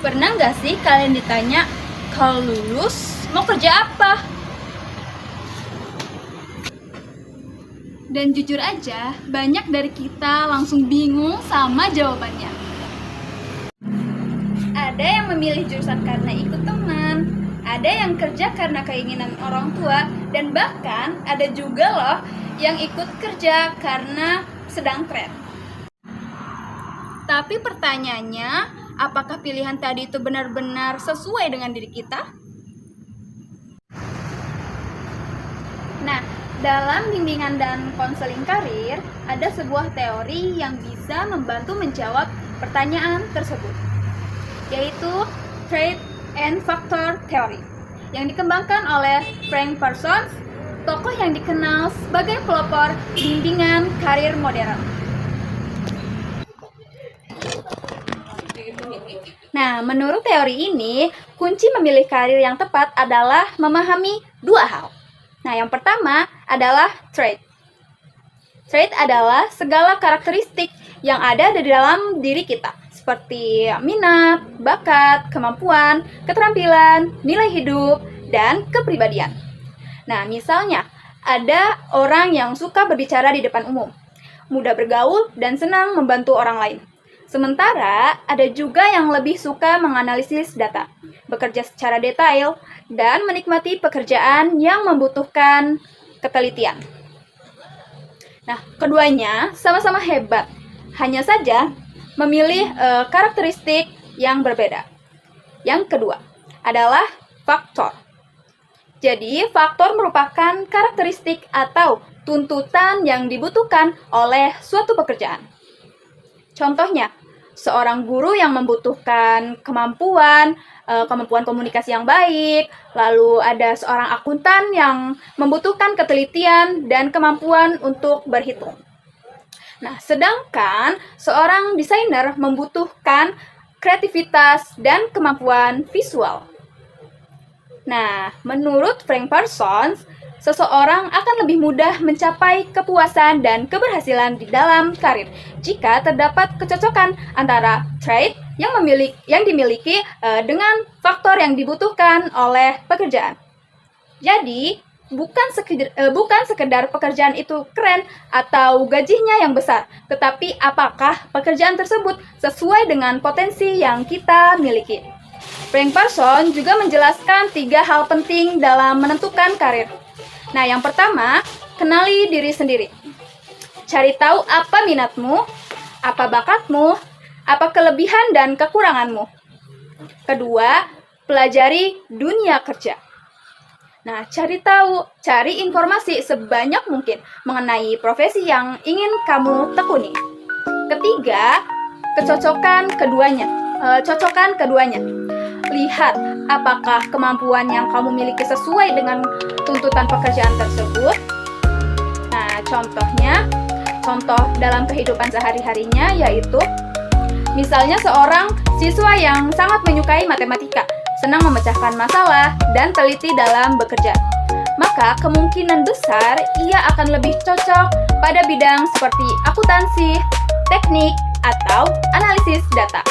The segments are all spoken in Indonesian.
Pernah nggak sih kalian ditanya, kalau lulus mau kerja apa? Dan jujur aja, banyak dari kita langsung bingung sama jawabannya. Ada yang memilih jurusan karena ikut teman, ada yang kerja karena keinginan orang tua, dan bahkan ada juga loh yang ikut kerja karena sedang tren. Tapi pertanyaannya, apakah pilihan tadi itu benar-benar sesuai dengan diri kita? Nah, dalam bimbingan dan konseling karir, ada sebuah teori yang bisa membantu menjawab pertanyaan tersebut, yaitu Trait and Factor Theory, yang dikembangkan oleh Frank Parsons, tokoh yang dikenal sebagai pelopor bimbingan karir modern. Nah, menurut teori ini, kunci memilih karir yang tepat adalah memahami dua hal. Nah, yang pertama adalah trait. Trait adalah segala karakteristik yang ada di dalam diri kita, seperti minat, bakat, kemampuan, keterampilan, nilai hidup, dan kepribadian. Nah, misalnya, ada orang yang suka berbicara di depan umum, mudah bergaul, dan senang membantu orang lain. Sementara, ada juga yang lebih suka menganalisis data, bekerja secara detail, dan menikmati pekerjaan yang membutuhkan ketelitian. Nah, keduanya sama-sama hebat, hanya saja memilih karakteristik yang berbeda. Yang kedua adalah faktor. Jadi, faktor merupakan karakteristik atau tuntutan yang dibutuhkan oleh suatu pekerjaan. Contohnya, seorang guru yang membutuhkan kemampuan komunikasi yang baik, lalu ada seorang akuntan yang membutuhkan ketelitian dan kemampuan untuk berhitung. Nah, sedangkan seorang desainer membutuhkan kreativitas dan kemampuan visual. Nah, menurut Frank Parsons, seseorang akan lebih mudah mencapai kepuasan dan keberhasilan di dalam karir jika terdapat kecocokan antara trait yang dimiliki dengan faktor yang dibutuhkan oleh pekerjaan. Jadi, bukan sekedar pekerjaan itu keren atau gajinya yang besar, tetapi apakah pekerjaan tersebut sesuai dengan potensi yang kita miliki. Frank Parsons juga menjelaskan 3 hal penting dalam menentukan karir. Nah, yang pertama, kenali diri sendiri. Cari tahu apa minatmu, apa bakatmu, apa kelebihan dan kekuranganmu. Kedua, pelajari dunia kerja. Nah, cari informasi sebanyak mungkin mengenai profesi yang ingin kamu tekuni. Ketiga, cocokkan keduanya. Lihat apakah kemampuan yang kamu miliki sesuai dengan tuntutan pekerjaan tersebut. Nah, contoh dalam kehidupan sehari-harinya yaitu misalnya seorang siswa yang sangat menyukai matematika, senang memecahkan masalah, dan teliti dalam bekerja. Maka kemungkinan besar ia akan lebih cocok pada bidang seperti akuntansi, teknik, atau analisis data.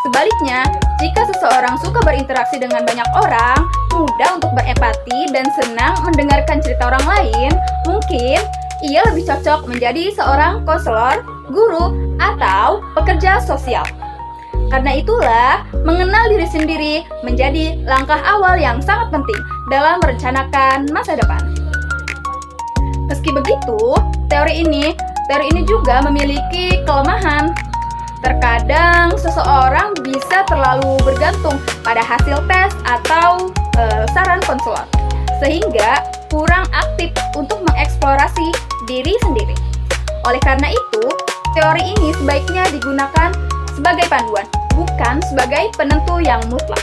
Sebaliknya, jika seseorang suka berinteraksi dengan banyak orang, mudah untuk berempati dan senang mendengarkan cerita orang lain, mungkin ia lebih cocok menjadi seorang konselor, guru, atau pekerja sosial. Karena itulah, mengenal diri sendiri menjadi langkah awal yang sangat penting dalam merencanakan masa depan. Meski begitu, teori ini juga memiliki kelemahan. Terkadang seseorang bisa terlalu bergantung pada hasil tes atau saran konselor, sehingga kurang aktif untuk mengeksplorasi diri sendiri. Oleh karena itu, teori ini sebaiknya digunakan sebagai panduan, bukan sebagai penentu yang mutlak.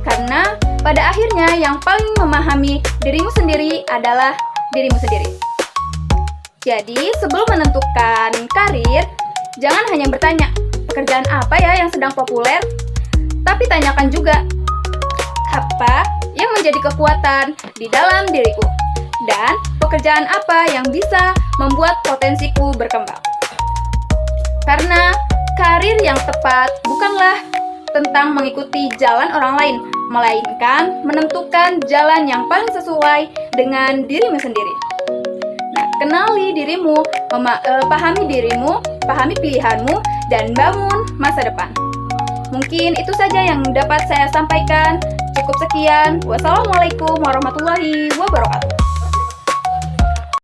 Karena pada akhirnya yang paling memahami dirimu sendiri adalah dirimu sendiri. Jadi, sebelum menentukan karir, jangan hanya bertanya, pekerjaan apa ya yang sedang populer? Tapi tanyakan juga, apa yang menjadi kekuatan di dalam diriku? Dan pekerjaan apa yang bisa membuat potensiku berkembang? Karena karir yang tepat bukanlah tentang mengikuti jalan orang lain, melainkan menentukan jalan yang paling sesuai dengan dirimu sendiri. Nah, kenali dirimu, pahami dirimu, pahami pilihanmu, dan bangun masa depan. Mungkin itu saja yang dapat saya sampaikan. Cukup sekian. Wassalamualaikum warahmatullahi wabarakatuh.